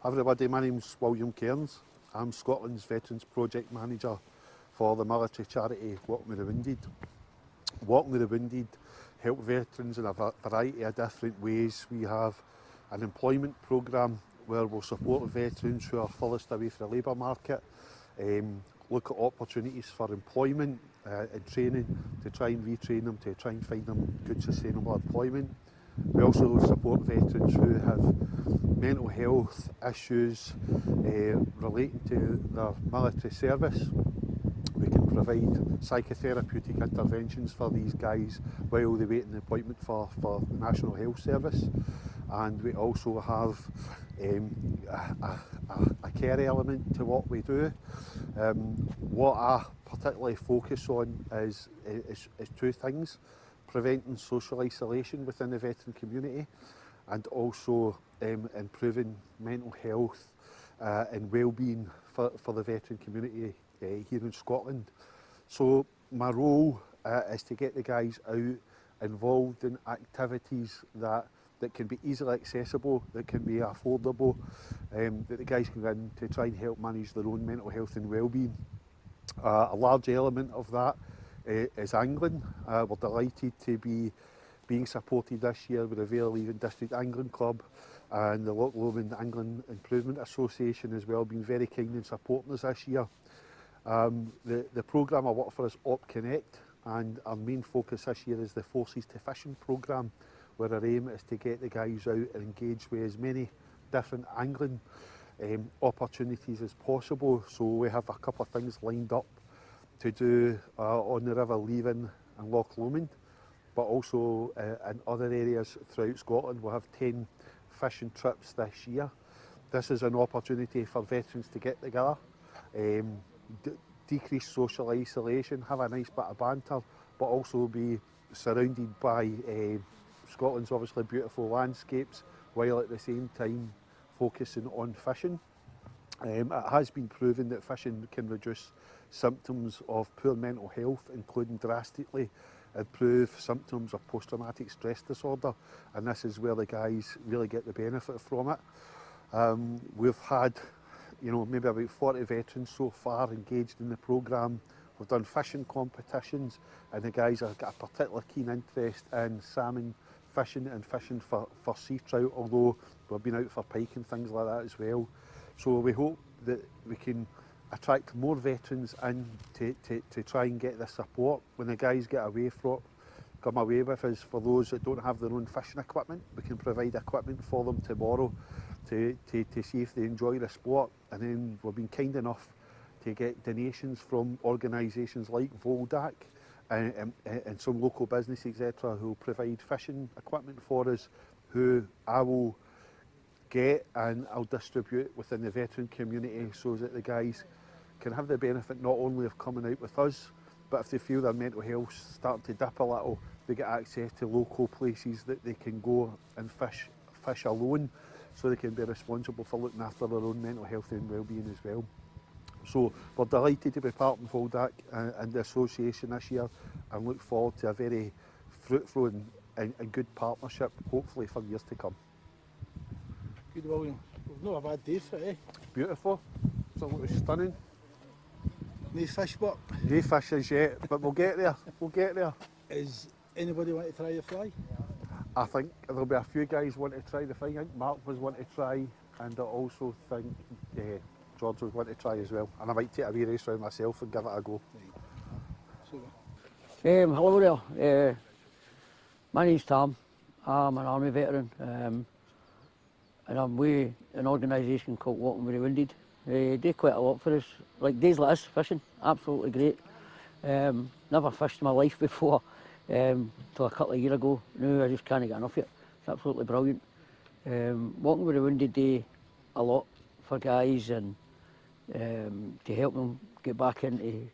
Everybody, my name's William Cairns. I'm Scotland's Veterans Project Manager for the military charity Walking with the Wounded. Walking with the Wounded help veterans in a variety of different ways. We have an employment programme where we'll support veterans who are furthest away from the labour market, look at opportunities for employment and training to try and retrain them, to try and find them good sustainable employment. We also support veterans who have mental health issues relating to their military service. We can provide psychotherapeutic interventions for these guys while they wait an appointment for the National Health Service. And we also have a care element to what we do. What I particularly focus on is two things: preventing social isolation within the veteran community, and also improving mental health and well-being for the veteran community here in Scotland. So my role is to get the guys out involved in activities that can be easily accessible, that can be affordable, that the guys can go in to try and help manage their own mental health and well-being. A large element of that is angling. We're delighted to be being supported this year with the Vale Leven District Angling Club and the Loch Lomond Angling Improvement Association as well, being very kind in supporting us this year. The programme I work for is Op Connect, and our main focus this year is the Forces to Fishing programme, where our aim is to get the guys out and engage with as many different angling opportunities as possible. So we have a couple of things lined up to do on the River Leven and Loch Lomond, but also in other areas throughout Scotland. We'll have 10 fishing trips this year. This is an opportunity for veterans to get together, decrease social isolation, have a nice bit of banter, but also be surrounded by Scotland's obviously beautiful landscapes, while at the same time focusing on fishing. It has been proven that fishing can reduce symptoms of poor mental health, including drastically improve symptoms of post-traumatic stress disorder, and this is where the guys really get the benefit from it. We've had, maybe about 40 veterans so far engaged in the programme. We've done fishing competitions, and the guys have got a particular keen interest in salmon fishing and fishing for sea trout, although we've been out for pike and things like that as well. So we hope that we can attract more veterans in to try and get the support. When the guys get away come away with us, for those that don't have their own fishing equipment, we can provide equipment for them to borrow to see if they enjoy the sport. And then we've been kind enough to get donations from organisations like Voldac and some local business, etc., who provide fishing equipment for us, who I will get and I'll distribute within the veteran community, so that the guys can have the benefit not only of coming out with us, but if they feel their mental health starting to dip a little, they get access to local places that they can go and fish alone, so they can be responsible for looking after their own mental health and well-being as well. So we're delighted to be part of Voldac and the association this year, and look forward to a very fruitful and good partnership, hopefully for years to come. Good, William. We've not a bad day for it, eh? Beautiful, absolutely stunning. No fish, but? No fishes yet, but we'll get there, we'll get there. Is anybody want to try the fly? I think there'll be a few guys want to try the thing. I think Mark was wanting to try, and I also think George was wanting to try as well. And I might take a wee race round myself and give it a go. Right. Hello there. My name's Tom. I'm an army veteran, and I'm with an organisation called Walking with the Wounded. They do quite a lot for us, like days like this, fishing, absolutely great. Never fished in my life before, till a couple of years ago. Now I just can't get enough of it. It's absolutely brilliant. Walking with the Wounded do a lot for guys, and to help them get back into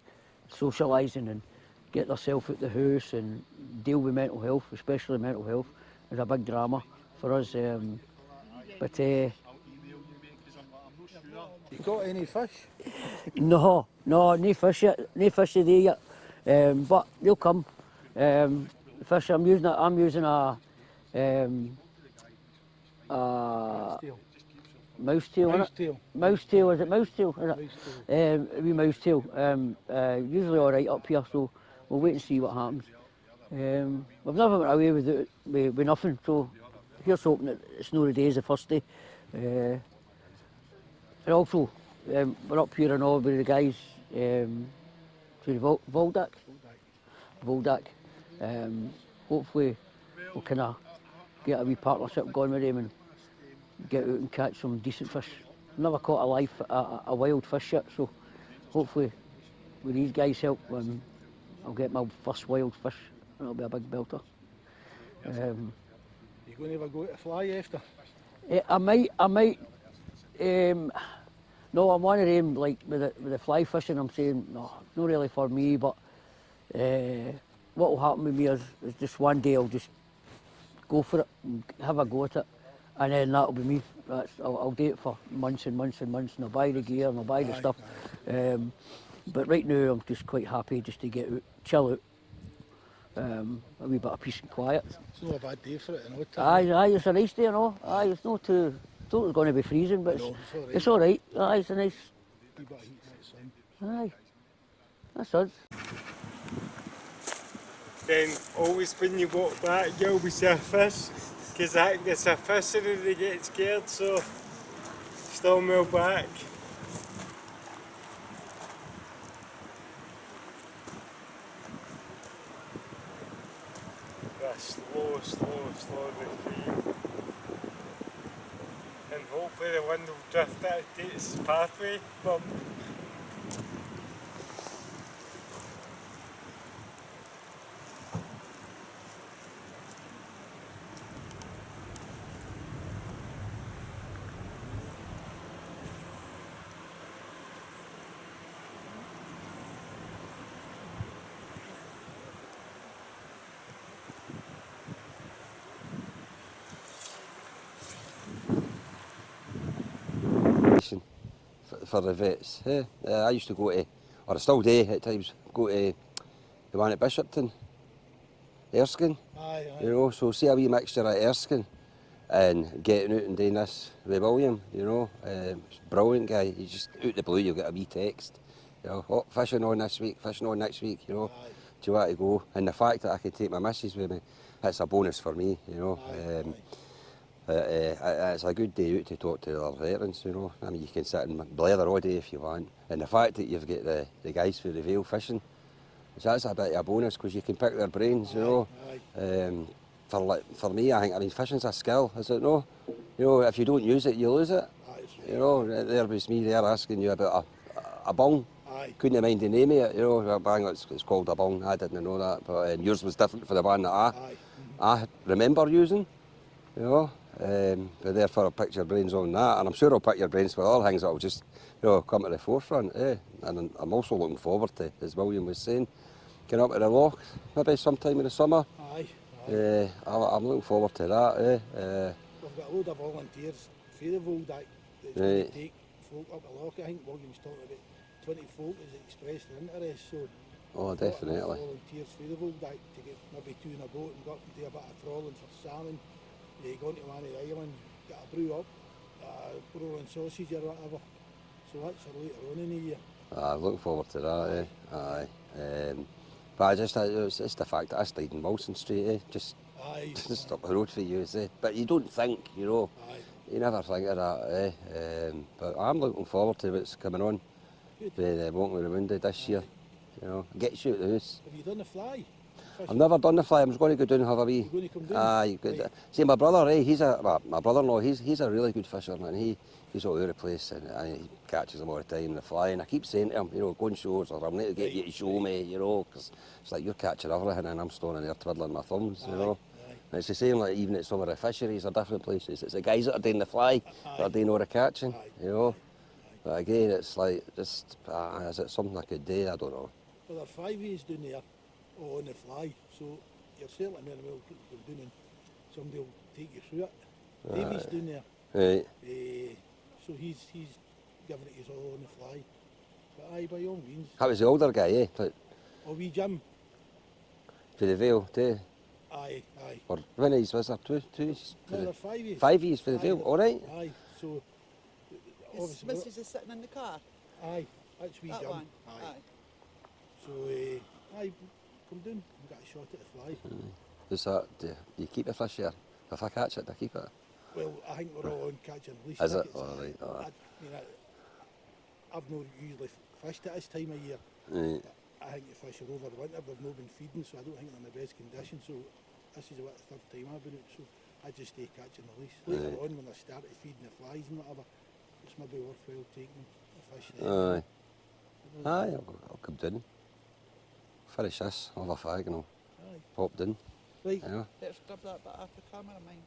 socialising and get themselves out the house and deal with mental health, especially mental health, is a big drama for us. You got any fish? No fish yet, no fish today yet, but they'll come. Fish, I'm using a mousetail, innit? Mousetail. Mousetail, is it mousetail? Is it? Mousetail. A wee mousetail. Usually all right up here, so we'll wait and see what happens. We've never went away with nothing, so here's hoping that it's not the day is the first day. And also, we're up here and all with the guys to the Voldak. Voldak. Hopefully we'll kind of get a wee partnership going with them and get out and catch some decent fish. Never caught a wild fish yet, so hopefully with these guys' help, I'll get my first wild fish. It'll be a big belter. You going to have a go at a fly after? I might. No, I'm one of them, like with the fly fishing, I'm saying, no, it's not really for me, but what will happen with me is just one day I'll just go for it and have a go at it, and then that'll be me. I'll do it for months and months and months, and I'll buy the gear and I'll buy the stuff. But right now I'm just quite happy just to get out, chill out, a wee bit of peace and quiet. It's not a bad day for it, you know. Aye, it's a nice day, you know. Aye, it's not too, it's going to be freezing, but No, it's all right. Aye, it's a nice. Wee bit of heat in the sun. Aye, that's us. Then always when you walk back you'll be see a fish, because I think it's a fish and they get scared, so still mill back. That's slow retreat. And hopefully the wind will drift it to its pathway, but for the vets. I used to go to, or I still do at times, go to the one at Bishopton, Erskine. Aye. You know, so see a wee mixture of Erskine and getting out and doing this with William, you know. He's a brilliant guy. He's just out the blue, you'll get a wee text. You know, oh, fishing on this week, fishing on next week, you know. Aye. Do you want to go? And the fact that I can take my missus with me, that's a bonus for me, you know. It's a good day out to talk to the veterans, you know. I mean, you can sit and blather all day if you want. And the fact that you've got the guys for the Vale fishing, so that's a bit of a bonus because you can pick their brains, you know. For me, I mean, fishing's a skill, is it no? You know, if you don't use it, you lose it. You know, there was me there asking you about a bung. Couldn't mind the name of it, you know. Bang, it's called a bung. I didn't know that, but yours was different for the one that I remember using, you know. But therefore I'll pick your brains on that, and I'm sure I'll pick your brains for all things that will just, you know, come to the forefront. And I'm also looking forward to, as William was saying, getting up to the loch maybe sometime in the summer. I'm looking forward to that. We've got a load of volunteers for the Voldak that's going to take folk up the loch. I think William's talking about 20 folk has expressed an interest, so definitely. Volunteers for the Voldak to get maybe two in a boat and go up and do a bit of trawling for salmon. Go into one of the islands, get a brew up, broiling sausage or whatever. So that's for later on in the year. I'm looking forward to that. But I just, it's the fact that I stayed in Wilson Street, just up the road for you, but you don't think, you know, you never think of that. But I'm looking forward to what's coming on with Walking with the Wounded this year. You know, gets you out the house. Have you done the fly? I've never done the fly. I'm just going to go down and have a wee. You're going to come down? Good. See, my brother, my brother-in-law, he's a really good fisherman. He's all over the place and he catches them all the time, the fly. And I keep saying to him, you know, go and show us, or I'll need to get you to show me, you know, because it's like you're catching everything and I'm standing there twiddling my thumbs, you know. And it's the same, like even at some of the fisheries or different places. It's the guys that are doing the fly that are doing all the catching, you know. But again, it's like, just, is it something I could do? I don't know. Well, there are 5 ways down there on the fly, so you're certainly going to be able to go down and somebody will take you through it. Davy's down there. Right. So he's giving it his all on the fly. But aye, by all means. That was the older guy, eh? Like, Oh, wee Jim. for the Vale, too. Aye. Or when was there? Two? No, there are 5 years. 5 years for the Vale, all right. Aye, so His obviously, missus is sitting in the car. aye, that's wee That Jim. one. Aye. So, aye, come down and get a shot at the fly. Is that, do you keep the fish here? If I catch it, do I keep it? Well, I think we're all on catching release Is it? tickets. Oh, right, oh. I've not usually fished at this time of year. Right. I think the fish are over the winter, they've not been feeding, so I don't think they're in the best condition. So this is about the third time I've been out, so I just stay catching the release. Later on, when I started feeding the flies and whatever, it's maybe worthwhile taking the fish then. Aye. Aye, I'll come down. Finish this, I'll have a fag and I'll Aye. pop down. Right. Yeah. Better scrub that bit off the camera, mind.